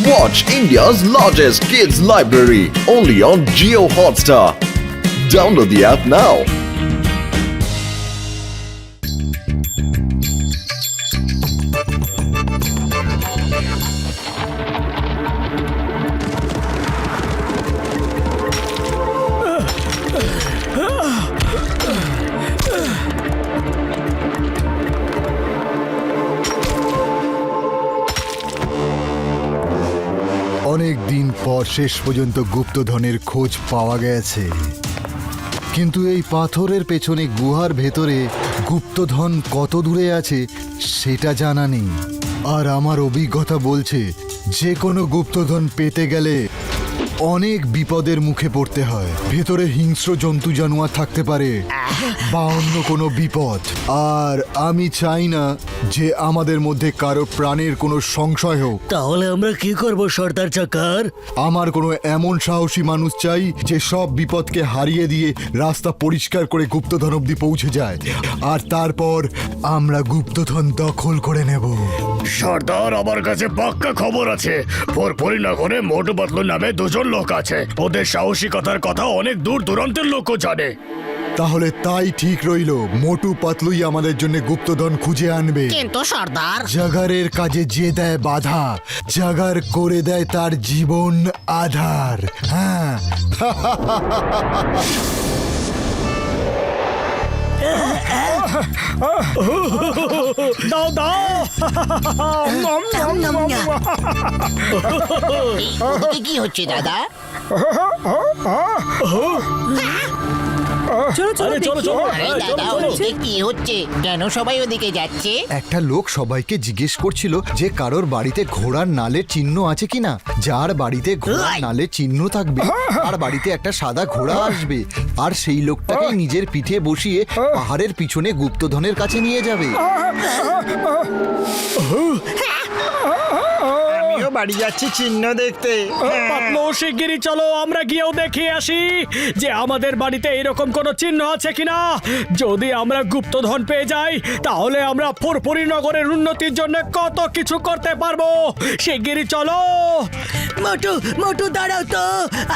Watch India's largest kids library only on Jio Hotstar. Download the app now. অনেক দিন পর শেষ পর্যন্ত গুপ্তধনের খোঁজ পাওয়া গেছে, কিন্তু এই পাথরের পেছনে গুহার ভেতরে গুপ্তধন কত দূরে আছে সেটা জানা নেই। আর আমার অভিজ্ঞতা বলছে যে কোনো গুপ্তধন পেতে গেলে অনেক বিপদের মুখে পড়তে হয়। ভেতরে হিংস্র জন্তু জানোয়ার থাকতে পারে বা অন্য কোনো বিপদ। আর আমি চাই না যে আমাদের মধ্যে কারো প্রাণের কোনো সংশয় হোক। তাহলে আমরা কি করব সর্দার চাকার? আমার কোনো এমন সাহসী মানুষ চাই যে সব বিপদকে হারিয়ে দিয়ে রাস্তা পরিষ্কার করে গুপ্তধন অব্দি পৌঁছে যায়, আর তারপর আমরা গুপ্তধন দখল করে নেব। সর্দার, আমার কাছে পাক্কা খবর আছে। পরিনগরে মোটু পাতলু নামে দুজন লোক আছে। ওদের সাহসিকতার কথা অনেক দূর দূরান্তের লোকও জানে। তাহলে তাই ঠিক রইল, মোটু পাতলুই আমাদের জন্য গুপ্তধন খুঁজে আনবে। কিন্তু সর্দার, জাগারের কাজে যে দেয় বাধা, জাগার করে দেয় তার জীবন আধার। হ্যাঁ, দাও দাও। ওদিকে কি হচ্ছে দাদা? আরে চলো চলো। আরে দাদা, ওদিকে কি হচ্ছে? কেন সবাই ওদিকে যাচ্ছে? একটা লোক সবাইকে জিজ্ঞেস করছিল যে কারোর বাড়িতে ঘোড়ার নালের চিহ্ন আছে কিনা। যার বাড়িতে ঘোড়ার নালের চিহ্ন থাকবে আর বাড়িতে একটা সাদা ঘোড়া আসবে, আর সেই লোকটাকে নিজের পিঠে বসিয়ে পাহাড়ের পিছনে গুপ্তধনের কাছে নিয়ে যাবে। আমিও বাড়ি যাচ্ছি চিহ্ন দেখতে। পাতলু, শিগগিরই চলো, আমরা গিয়েও দেখে আসি যে আমাদের বাড়িতে এরকম কোনো চিহ্ন আছে কিনা। যদি আমরা গুপ্তধন পেয়ে যাই তাহলে আমরা পরিনগরের উন্নতির জন্য কত কিছু করতে পারবো। শিগগিরই চলো। মোটু মোটু দাঁড়াও তো,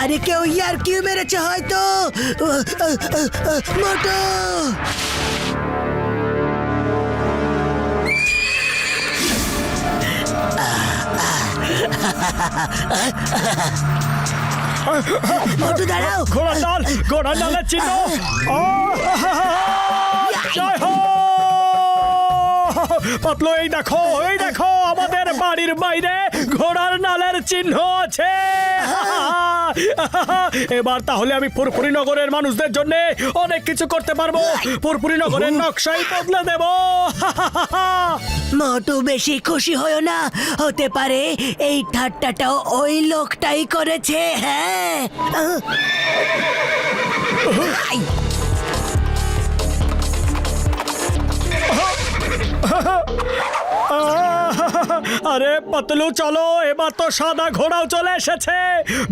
আরে কেউ ইয়ার কি মেরেছে হয়তো। মোটু মোটু দাঁড়াও। ঘোড়ার নালের চিহ্ন। জয় হো পাতলু, এই দেখো আমাদের বাড়ির বাইরে ঘোড়ার নালের চিহ্ন আছে। এবার তাহলে আমি পরিনগরের মানুষদের জন্য অনেক কিছু করতে পারবো। পরিনগরের নকশাই বদলে দেব। মোটু বেশি খুশি হয়েও না, হতে পারে এই ঠাট্টাটাও ওই লোকটাই করেছে। হ্যাঁ, আরে পাতলু চলো, এবার তো সাদা ঘোড়াও চলে এসেছে,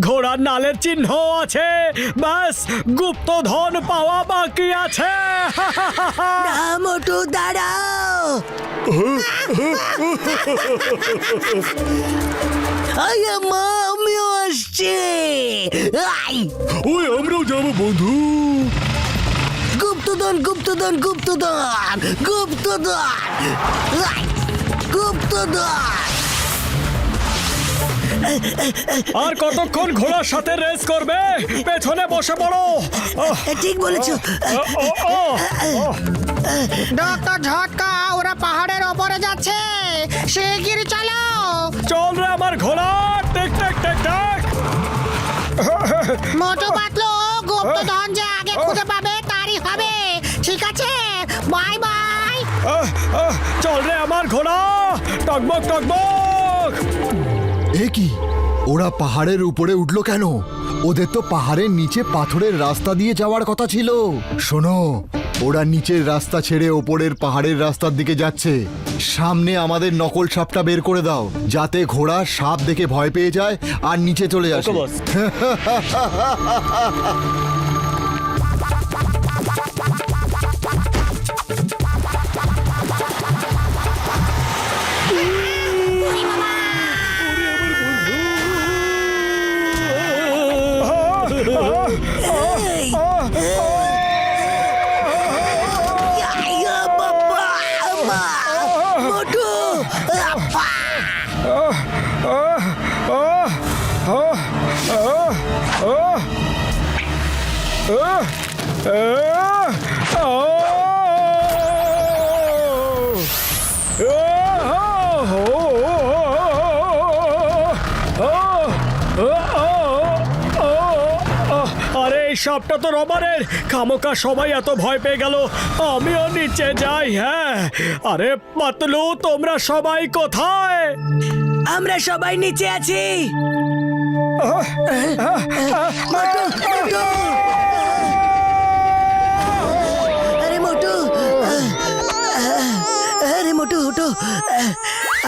ঘোড়ার নালের চিহ্ন আছে, ব্যাস গুপ্তধন পাওয়া বাকি আছে। না মোটু দাঁড়াও। মা, আমিও আসছি। ওই আমরাও যাবো বন্ধু। গুপ্তধন গুপ্তধন গুপ্তধন গুপ্তধন গুপ্তধন। আর কতক্ষণ ঘোড়ার সাথে রেস করবে? পেছনে বসে পড়ো। ঠিক বলেছো। ডক্টর ঝটকা, ওরা পাহাড়ের ওপরে যাচ্ছে। শিগগিরই চলো। চল রে আমার ঘোড়া। টেক টেক টেক টেক। মোটু পাতলু, গুপ্তধন যে আগে খুঁজে পাবে তারই হবে। ঠিক আছে, বাই বাই। চল রে আমার ঘোড়া। টকবক টকবক। এ কি, ওরা পাহাড়ের উপরে উঠলো কেন? ওদের তো পাহাড়ের নিচে পাথরের রাস্তা দিয়ে যাওয়ার কথা ছিল। শোনো, ওরা নিচের রাস্তা ছেড়ে ওপরের পাহাড়ের রাস্তার দিকে যাচ্ছে। সামনে আমাদের নকল সাপটা বের করে দাও, যাতে ঘোড়া সাপ দেখে ভয় পেয়ে যায় আর নিচে চলে আসে। আরে এই সাপটা তো রবারের, খামোকা সবাই এত ভয় পেয়ে গেল, আমিও নিচে যাই। হ্যাঁ, আরে পাতলু, তোমরা সবাই কোথায়? আমরা সবাই নিচে আছি। মোটু, মোটু। আরে মোটু, আরে মোটু ওঠো।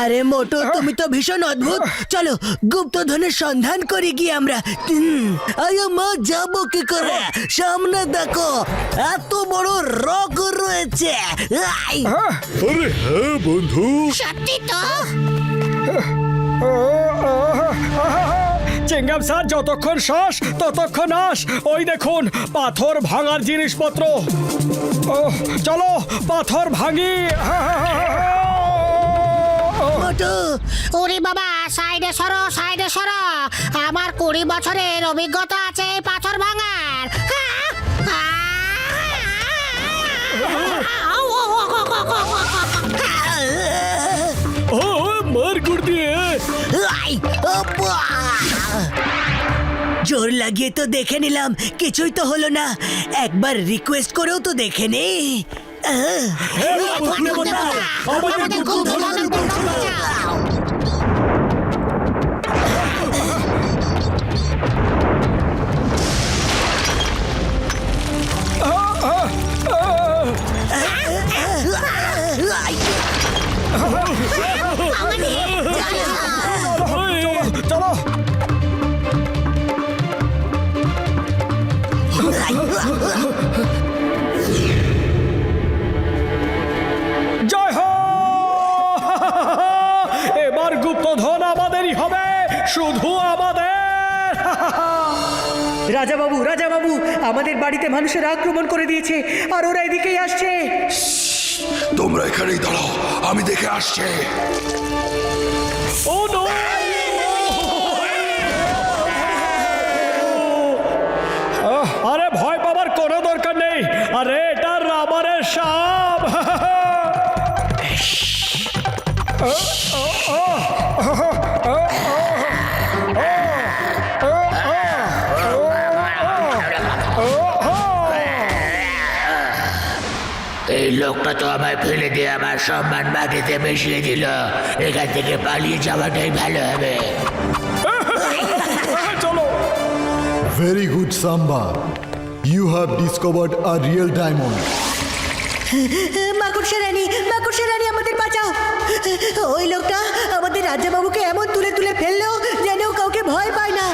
আরে মোটু, তুমি তো ভীষণ অদ্ভুত। চলো গুপ্তধনের সন্ধান করি গিয়ে আমরা। আরে মা, যাবো কি করে? সামনে দেখো, এত বড় রক রয়েছে। আই! আরে হ্যাঁ বন্ধু, সত্যি তো। চিংগাম স্যার, যতক্ষণ শ্বাস ততক্ষণ আস। ওই দেখুন পাথর ভাঙার জিনিসপত্র। চলো পাথর ভাঙি। মোটু, ওরে বাবা, সাইডে সরো, সাইডে সরো। আমার 20 বছরের অভিজ্ঞতা আছে এই পাথর ভাঙার। ও মার গুড় দিয়ে। আই! আব্বা! জোর লাগিয়ে তো দেখে নিলাম, কিছুই তো হলো না। একবার রিকোয়েস্ট করেও তো দেখে নে। আমাদের গুপ্তধনের বাঁচাও। চলো জয় হো। এবার গুপ্তধন আমাদেরই হবে, শুধু আমাদের। রাজা বাবু, আমাদের বাড়িতে মানুষের আক্রমণ করে দিয়েছে, আর ওরা এদিকেই আসছে। তোমরা এখানেই দাঁড়াও, আমি দেখে আসছি। ও নো! আরে ভয় পাবার কোনো দরকার নেই। আরে এটা রাবারের সাপ। এই লোকটা তো আমায় ফেলে দিয়ে আমার সম্মান মাটিতে মিশিয়ে দিল। এখান থেকে পালিয়ে যাওয়াটাই ভালো হবে। চলো। Very good Samba, you have discovered a real diamond. মাকড়সা রানী, আমাদের বাঁচাও। ওই লোকটা আমাদের রাজাবাবুকে এমন তুলে তুলে ফেললো যেন কাউকে ভয় পায় না।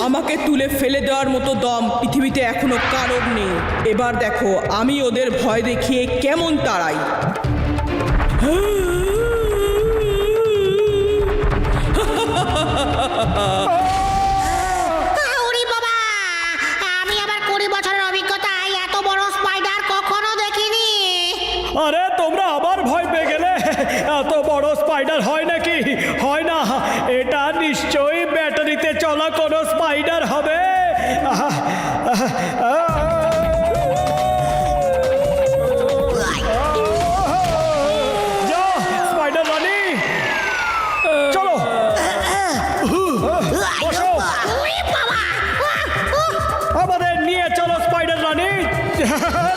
আমাকে তুলে ফেলে দেওয়ার মতো দম পৃথিবীতে এখনো কারোর নেই। এবার দেখো আমি ওদের ভয় দেখিয়ে কেমন তাড়াই। ওরে বাবা, আমি আবার 20 বছরের অভিজ্ঞতায় এত বড় স্পাইডার কখনো দেখিনি। আরে তোমরা আবার ভয় পেয়ে গেলে? এত বড় স্পাইডার হয় নাকি? হয় না, এটা নিশ্চয়ই ব্যাটারিতে চলা কোনো স্পাইডার হবে। যাও স্পাইডার রানী, চলো বসো। আমাদের নিয়ে চলো স্পাইডার রানী।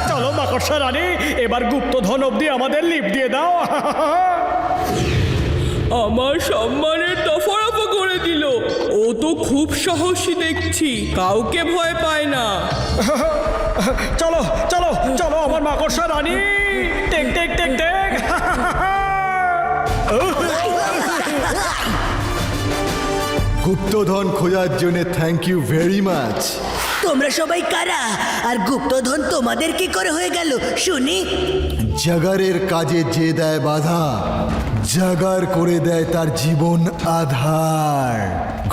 চলো মাকড়সা রানী, এবার গুপ্তধন অবধি আমাদের লিফট দিয়ে দাও। আমার সম্মানের দফারফা করে দিল। ও তো খুব সাহসী দেখছি, কাউকে ভয় পায় না। চলো চলো চলো আমার মাকড়সা রানী। টেক টেক টেক টেক। গুপ্তধন খোঁজার জন্য থ্যাংক ইউ ভেরি মাচ। তোমরা সবাই কারা? আর গুপ্তধন তোমাদের কি করে হয়ে গেল শুনি? জাগারের কাজে যে দেয় বাধা, জাগার করে দেয় তার জীবন আধার।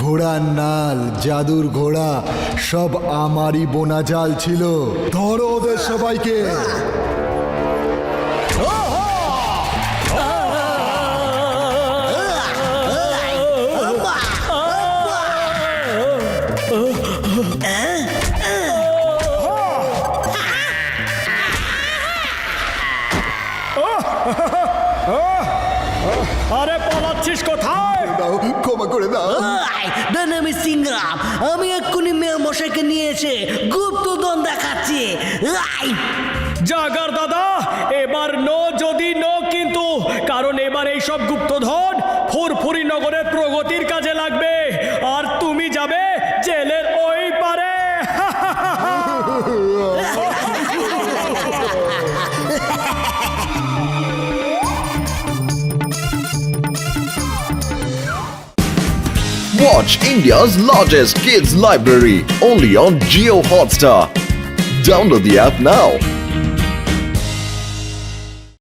ঘোড়ার নাল, জাদুর ঘোড়া সব আমারই বোনা জাল ছিল। ধরো ওদের সবাইকে। দাও, ক্ষমা করে দাও। দেন আমি সিংগ্রাম, আমি এক্ষুনি মেয়ে মশাইকে নিয়ে এসে গুপ্তধন দেখাচ্ছি। আই! জাগার দাদা, এবার নো যদি নো কিন্তু, কারণ এবার এই সব গুপ্তধন ফুরফুরি নগরের প্রগতির কাজে লাগবে আর তুমি যাবে জেলের ওই পারে। Watch India's largest kids library only on Geo Hotstar. Download the app now.